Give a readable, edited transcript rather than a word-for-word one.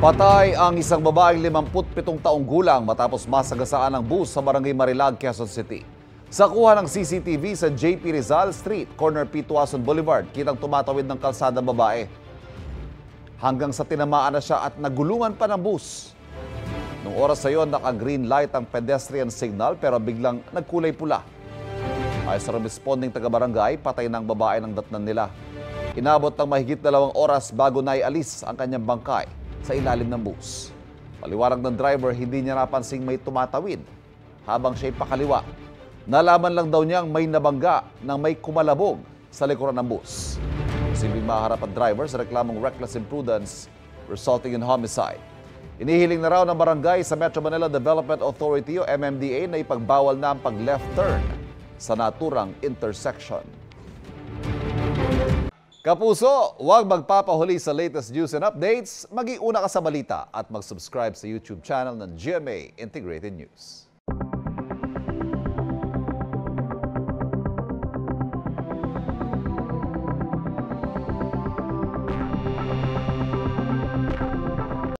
Patay ang isang babaeng 57 taong gulang matapos masagasaan ng bus sa Barangay Marilag, Quezon City. Sa kuha ng CCTV sa JP Rizal Street, corner P. Tuason Boulevard, kitang tumatawid ng kalsada ng babae. Hanggang sa tinamaan na siya at nagulungan pa ng bus. Noong oras na yon, naka-green light ang pedestrian signal pero biglang nagkulay pula. Ayon sa responding taga-barangay, patay ng babae ng datnan nila. Inabot ng mahigit 2 oras bago naialis ang kanyang bangkay sa ilalim ng bus. Paliwanag ng driver, hindi niya napansing may tumatawid habang siya'y pakaliwa. Nalaman lang daw niyang may nabangga nang may kumalabog sa likuran ng bus. Posibleng maharap ang driver sa reklamong reckless imprudence resulting in homicide. Inihiling na raw ng barangay sa Metro Manila Development Authority o MMDA na ipagbawal na ang pag-left turn sa naturang intersection. Kapuso, huwag magpapahuli sa latest news and updates. Mag-iuna ka sa balita at mag-subscribe sa YouTube channel ng GMA Integrated News.